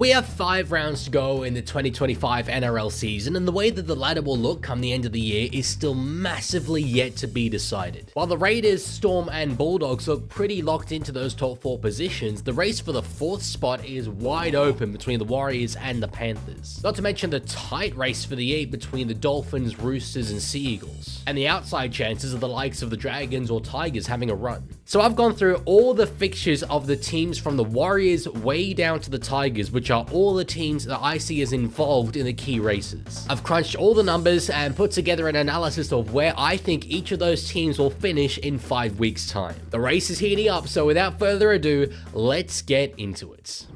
We have 5 rounds to go in the 2025 NRL season, and the way that the ladder will look come the end of the year is still massively yet to be decided. While the Raiders, Storm and Bulldogs look pretty locked into those top 4 positions, the race for the 4th spot is wide open between the Warriors and the Panthers. Not to mention the tight race for the 8 between the Dolphins, Roosters and Sea Eagles, and the outside chances of the likes of the Dragons or Tigers having a run. So I've gone through all the fixtures of the teams from the Warriors way down to the Tigers, which are all the teams that I see as involved in the key races. I've crunched all the numbers and put together an analysis of where I think each of those teams will finish in 5 weeks' time. The race is heating up, so without further ado, let's get into it.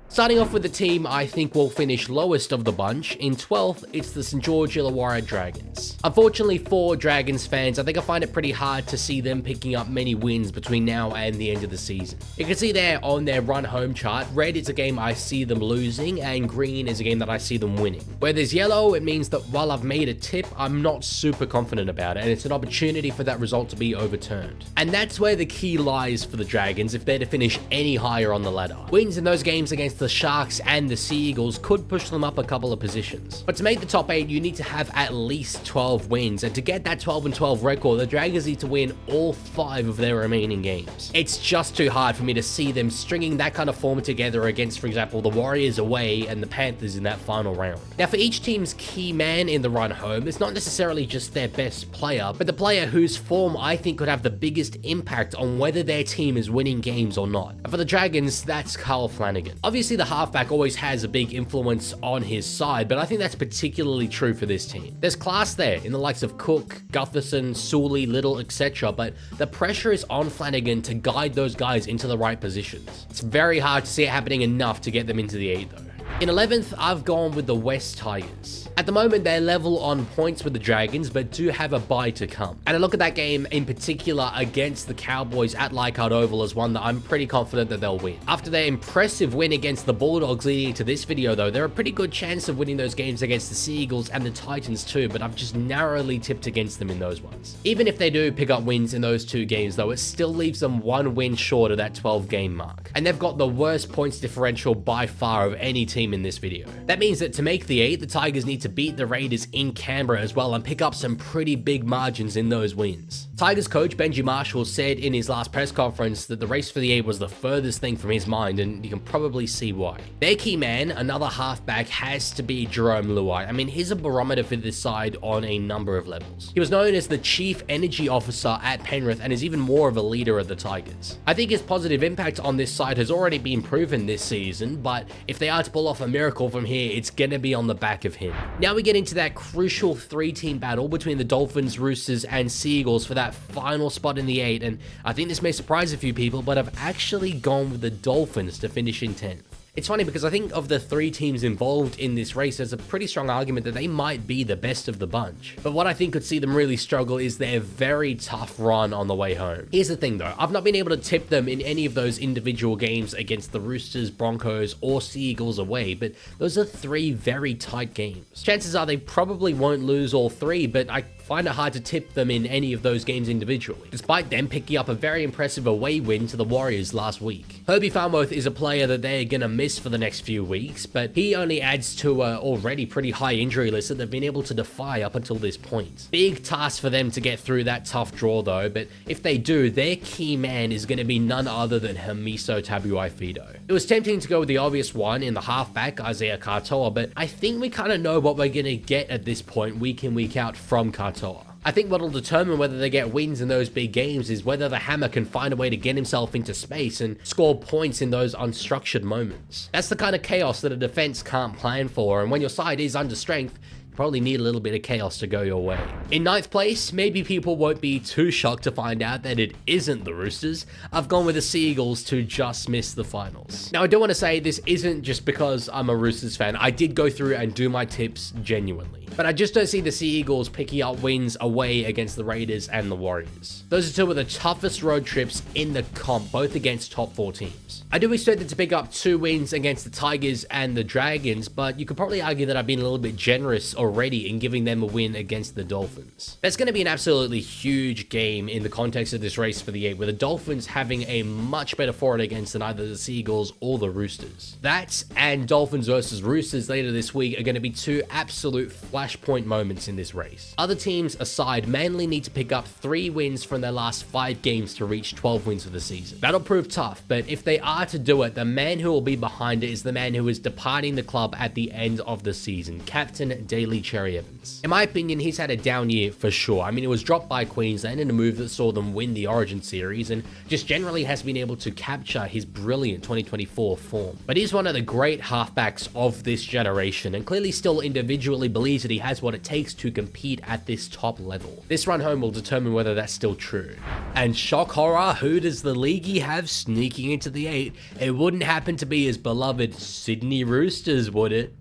Starting off with the team I think will finish lowest of the bunch, in 12th, it's the St. George Illawarra Dragons. Unfortunately for Dragons fans, I think I find it pretty hard to see them picking up many wins between now and the end of the season. You can see there on their run home chart, red is a game I see them losing and green is a game that I see them winning. Where there's yellow, it means that while I've made a tip, I'm not super confident about it and it's an opportunity for that result to be overturned. And that's where the key lies for the Dragons if they're to finish any higher on the ladder. Wins in those games against the Sharks and the Sea Eagles could push them up a couple of positions. But to make the top 8, you need to have at least 12 wins, and to get that 12-12 record, the Dragons need to win all 5 of their remaining games. It's just too hard for me to see them stringing that kind of form together against, for example, the Warriors away and the Panthers in that final round. Now, for each team's key man in the run home, it's not necessarily just their best player, but the player whose form I think could have the biggest impact on whether their team is winning games or not. And for the Dragons, that's Kyle Flanagan. Obviously, the halfback always has a big influence on his side, but I think that's particularly true for this team. There's class there in the likes of Cook, Gutherson, Sully, Little, etc., but the pressure is on Flanagan to guide those guys into the right positions. It's very hard to see it happening enough to get them into the 8 though. In 11th, I've gone with the West Tigers. At the moment, they're level on points with the Dragons, but do have a bye to come. And I look at that game in particular against the Cowboys at Leaguie Oval as one that I'm pretty confident that they'll win. After their impressive win against the Bulldogs leading to this video though, they're a pretty good chance of winning those games against the Sea Eagles and the Titans too, but I've just narrowly tipped against them in those ones. Even if they do pick up wins in those 2 games though, it still leaves them 1 win short of that 12-game mark. And they've got the worst points differential by far of any team in this video. That means that to make the 8, the Tigers need to beat the Raiders in Canberra as well and pick up some pretty big margins in those wins. Tigers coach Benji Marshall said in his last press conference that the race for the 8 was the furthest thing from his mind, and you can probably see why. Their key man, another halfback, has to be Jerome Luai. I mean, he's a barometer for this side on a number of levels. He was known as the chief energy officer at Penrith and is even more of a leader of the Tigers. I think his positive impact on this side has already been proven this season, but if they are to pull off a miracle from here, it's gonna be on the back of him. Now we get into that crucial 3-team battle between the Dolphins, Roosters and Sea Eagles for that final spot in the 8, and I think this may surprise a few people, but I've actually gone with the Dolphins to finish in 10th. It's funny because I think of the 3 teams involved in this race, there's a pretty strong argument that they might be the best of the bunch. But what I think could see them really struggle is their very tough run on the way home. Here's the thing though, I've not been able to tip them in any of those individual games against the Roosters, Broncos or Sea Eagles away, but those are 3 very tight games. Chances are they probably won't lose all 3, but I find it hard to tip them in any of those games individually, despite them picking up a very impressive away win to the Warriors last week. Herbie Farnworth is a player that they're gonna miss for the next few weeks, but he only adds to a already pretty high injury list that they've been able to defy up until this point. Big task for them to get through that tough draw though, but if they do, their key man is gonna be none other than Hamiso Tabuai-Fidow. It was tempting to go with the obvious one in the halfback, Isaiah Katoa, but I think we kind of know what we're gonna get at this point week in, week out from Katoa. I think what will determine whether they get wins in those big games is whether the Hammer can find a way to get himself into space and score points in those unstructured moments. That's the kind of chaos that a defense can't plan for, and when your side is under strength, you probably need a little bit of chaos to go your way. In 9th place, maybe people won't be too shocked to find out that it isn't the Roosters. I've gone with the Sea Eagles to just miss the finals. Now, I do want to say this isn't just because I'm a Roosters fan. I did go through and do my tips genuinely. but I just don't see the Sea Eagles picking up wins away against the Raiders and the Warriors. Those are two of the toughest road trips in the comp, both against top 4 teams. I do expect them to pick up 2 wins against the Tigers and the Dragons, but you could probably argue that I've been a little bit generous already in giving them a win against the Dolphins. That's going to be an absolutely huge game in the context of this race for the 8, with the Dolphins having a much better forward against than either the Sea Eagles or the Roosters. That and Dolphins versus Roosters later this week are going to be 2 absolute flashpoint moments in this race. Other teams aside, Manly need to pick up 3 wins from their last 5 games to reach 12 wins for the season. That'll prove tough, but if they are to do it, the man who will be behind it is the man who is departing the club at the end of the season, Captain Daly Cherry Evans. In my opinion, he's had a down year for sure. I mean, it was dropped by Queensland in a move that saw them win the Origin Series, and just generally has been able to capture his brilliant 2024 form. But he's one of the great halfbacks of this generation, and clearly still individually believes that he has what it takes to compete at this top level. This run home will determine whether that's still true. And shock horror, who does the Leaguie have sneaking into the 8? It wouldn't happen to be his beloved Sydney Roosters, would it?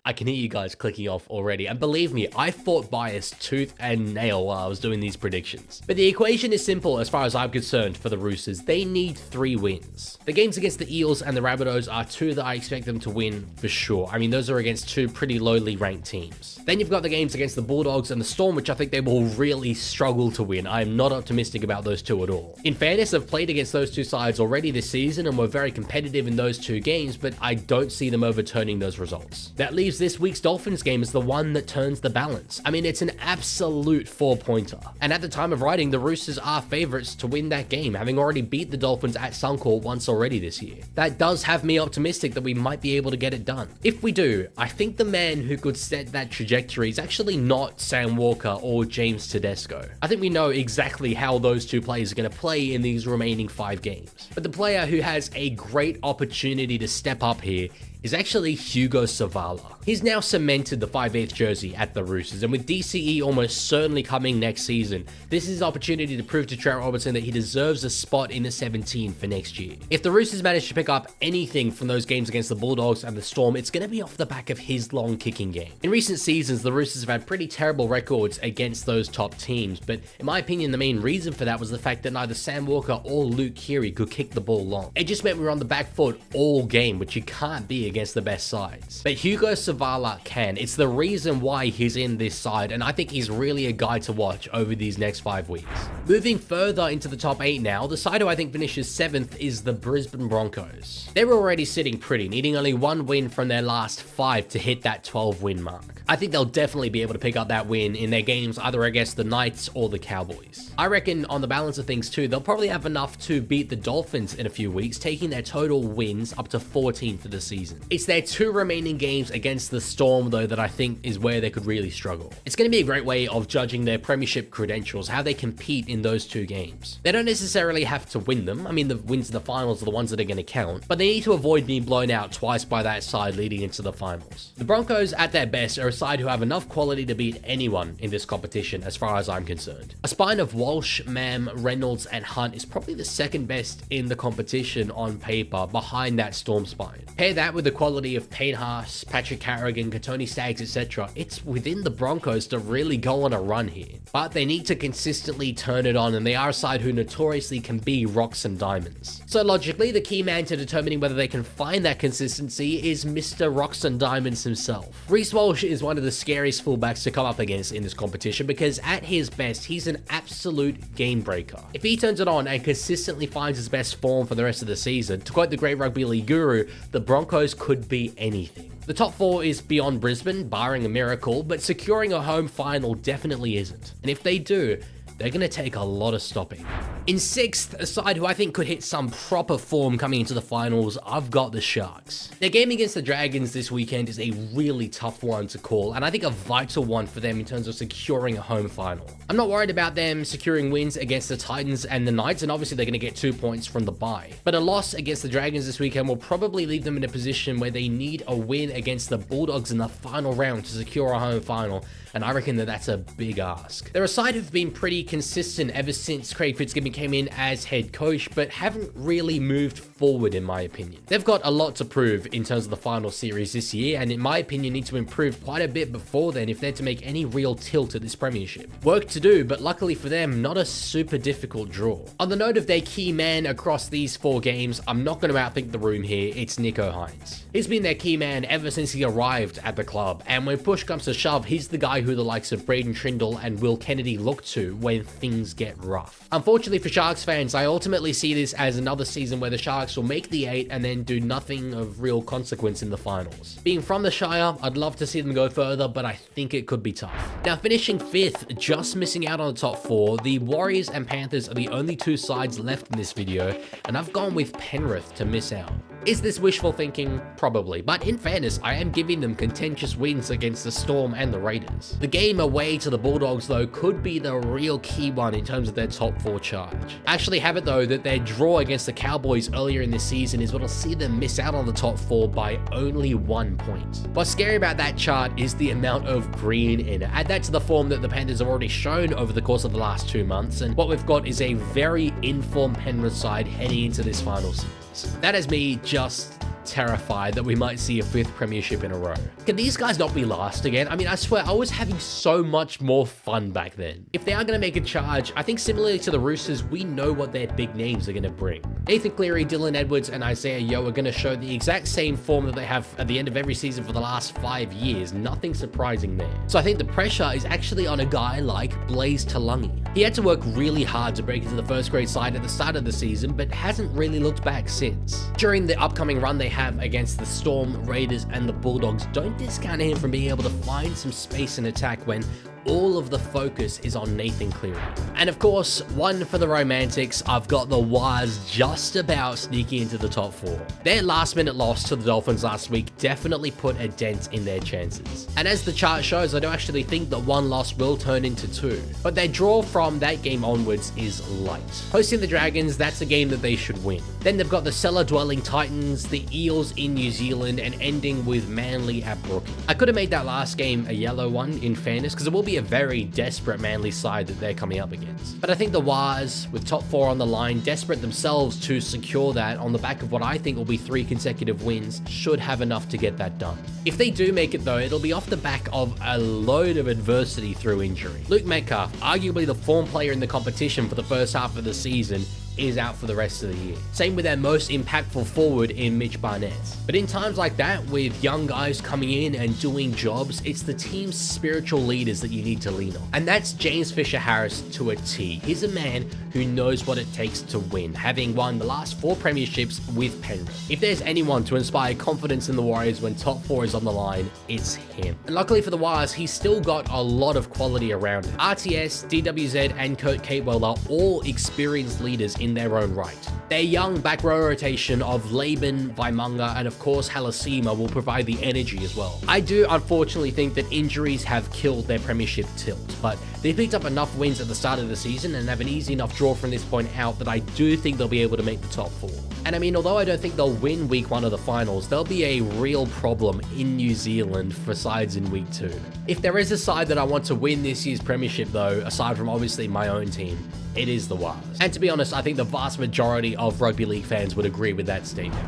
I can hear you guys clicking off already, and believe me, I fought bias tooth and nail while I was doing these predictions. But the equation is simple as far as I'm concerned for the Roosters. They need 3 wins. The games against the Eels and the Rabbitohs are 2 that I expect them to win for sure. I mean, those are against 2 pretty lowly ranked teams. Then you've got the games against the Bulldogs and the Storm, which I think they will really struggle to win. I am not optimistic about those 2 at all. In fairness, I've played against those 2 sides already this season and were very competitive in those 2 games, but I don't see them overturning those results. That leaves this week's Dolphins game as the one that turns the balance. I mean, it's an absolute 4-pointer. And at the time of writing, the Roosters are favorites to win that game, having already beat the Dolphins at Suncorp once already this year. That does have me optimistic that we might be able to get it done. If we do, I think the man who could set that trajectory is actually not Sam Walker or James Tedesco. I think we know exactly how those 2 players are going to play in these remaining 5 games. But the player who has a great opportunity to step up here is actually Hugo Savala. He's now cemented the 5/8 jersey at the Roosters, and with DCE almost certainly coming next season, this is his opportunity to prove to Trent Robertson that he deserves a spot in the 17 for next year. If the Roosters manage to pick up anything from those games against the Bulldogs and the Storm, it's going to be off the back of his long kicking game. In recent seasons, the Roosters have had pretty terrible records against those top teams, but in my opinion, the main reason for that was the fact that neither Sam Walker or Luke Keary could kick the ball long. It just meant we were on the back foot all game, which you can't be against the best sides. But Hugo Savala can. It's the reason why he's in this side, and I think he's really a guy to watch over these next 5 weeks. Moving further into the top 8 now, the side who I think finishes 7th is the Brisbane Broncos. They're already sitting pretty, needing only 1 win from their last 5 to hit that 12-win mark. I think they'll definitely be able to pick up that win in their games either against the Knights or the Cowboys. I reckon on the balance of things too, they'll probably have enough to beat the Dolphins in a few weeks, taking their total wins up to 14 for the season. It's their 2 remaining games against the Storm though that I think is where they could really struggle. It's going to be a great way of judging their premiership credentials, how they compete in those 2 games. They don't necessarily have to win them. I mean, the wins in the finals are the ones that are going to count, but they need to avoid being blown out twice by that side leading into the finals. The Broncos at their best are a side who have enough quality to beat anyone in this competition as far as I'm concerned. A spine of Walsh, Mam, Reynolds and Hunt is probably the 2nd best in the competition on paper behind that Storm spine. Pair that with the quality of Payne Haas, Patrick Carrigan, Tony Staggs, etc. It's within the Broncos to really go on a run here. But they need to consistently turn it on, and they are a side who notoriously can be rocks and diamonds. So logically, the key man to determining whether they can find that consistency is Mr. Rocks and Diamonds himself. Reece Walsh is one of the scariest fullbacks to come up against in this competition because at his best, he's an absolute game breaker. If he turns it on and consistently finds his best form for the rest of the season, to quote the great rugby league guru, the Broncos could be anything. The top 4 is beyond Brisbane, barring a miracle, but securing a home final definitely isn't. And if they do, they're going to take a lot of stopping. In 6th, a side who I think could hit some proper form coming into the finals, I've got the Sharks. Their game against the Dragons this weekend is a really tough one to call, and I think a vital one for them in terms of securing a home final. I'm not worried about them securing wins against the Titans and the Knights, and obviously they're going to get 2 points from the bye. But a loss against the Dragons this weekend will probably leave them in a position where they need a win against the Bulldogs in the final round to secure a home final. and I reckon that that's a big ask. They're a side who've been pretty consistent ever since Craig Fitzgibbon came in as head coach, but haven't really moved forward in my opinion. They've got a lot to prove in terms of the final series this year, and in my opinion need to improve quite a bit before then if they're to make any real tilt at this premiership. Work to do, but luckily for them, not a super difficult draw. On the note of their key man across these 4 games, I'm not going to outthink the room here, it's Nicho Hynes. He's been their key man ever since he arrived at the club, and when push comes to shove, he's the guy who the likes of Braden Trindle and Will Kennedy look to when things get rough. Unfortunately for Sharks fans, I ultimately see this as another season where the Sharks will make the 8 and then do nothing of real consequence in the finals. Being from the Shire, I'd love to see them go further, but I think it could be tough. Now, finishing 5th, just missing out on the top 4, the Warriors and Panthers are the only 2 sides left in this video, and I've gone with Penrith to miss out. Is this wishful thinking? Probably, but in fairness, I am giving them contentious wins against the Storm and the Raiders. The game away to the Bulldogs, though, could be the real key one in terms of their top 4 charge. I actually have it, though, that their draw against the Cowboys earlier in this season is what'll see them miss out on the top 4 by only 1 point. What's scary about that chart is the amount of green in it. Add that to the form that the Panthers have already shown over the course of the last 2 months, and what we've got is a very informed Penrith side heading into this final series. That has me just terrified that we might see a 5th premiership in a row. Can these guys not be last again? I mean, I swear, I was having so much more fun back then. If they are going to make a charge, I think similarly to the Roosters, we know what their big names are going to bring. Nathan Cleary, Dylan Edwards, and Isaiah Yeo are going to show the exact same form that they have at the end of every season for the last 5 years. Nothing surprising there. So I think the pressure is actually on a guy like Blaze Talungi. He had to work really hard to break into the first grade side at the start of the season, but hasn't really looked back since. During the upcoming run they have against the Storm, Raiders, and the Bulldogs, don't discount him from being able to find some space in attack when all of the focus is on Nathan Cleary. And of course, one for the Romantics, I've got the Waz just about sneaking into the top 4. Their last minute loss to the Dolphins last week definitely put a dent in their chances. And as the chart shows, I don't actually think that 1 loss will turn into 2. But their draw from that game onwards is light. Hosting the Dragons, that's a game that they should win. Then they've got the cellar-dwelling Titans, the Eels in New Zealand, and ending with Manly at Brookie. I could have made that last game a yellow one, in fairness, because it will be a very desperate Manly side that they're coming up against. But I think the Waz, with top 4 on the line, desperate themselves to secure that on the back of what I think will be 3 consecutive wins, should have enough to get that done. If they do make it though, it'll be off the back of a load of adversity through injury. Luke Metcalf, arguably the form player in the competition for the first half of the season, is out for the rest of the year. Same with their most impactful forward in Mitch Barnett. But in times like that, with young guys coming in and doing jobs, it's the team's spiritual leaders that you need to lean on. And that's James Fisher-Harris to a T. He's a man who knows what it takes to win, having won the last 4 premierships with Penrith. If there's anyone to inspire confidence in the Warriors when top 4 is on the line, it's him. And luckily for the Warriors, he's still got a lot of quality around him. RTS, DWZ, and Kurt Capewell are all experienced leaders in their own right. Their young back row rotation of Laban, Vaimunga, and of course Halasima will provide the energy as well. I do unfortunately think that injuries have killed their premiership tilt, but they picked up enough wins at the start of the season and have an easy enough draw from this point out that I do think they'll be able to make the top 4. And I mean, although I don't think they'll win week 1 of the finals, they'll be a real problem in New Zealand for sides in week 2. If there is a side that I want to win this year's premiership though, aside from obviously my own team, it is the Waz. And to be honest, I think the vast majority of rugby league fans would agree with that statement.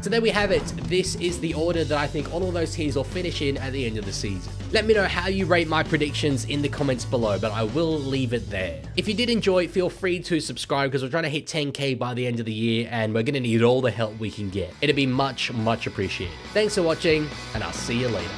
So there we have it. This is the order that I think all of those teams will finish in at the end of the season. Let me know how you rate my predictions in the comments below, but I will leave it there. If you did enjoy, feel free to subscribe because we're trying to hit 10K by the end of the year and we're going to need all the help we can get. It'd be much, much appreciated. Thanks for watching and I'll see you later.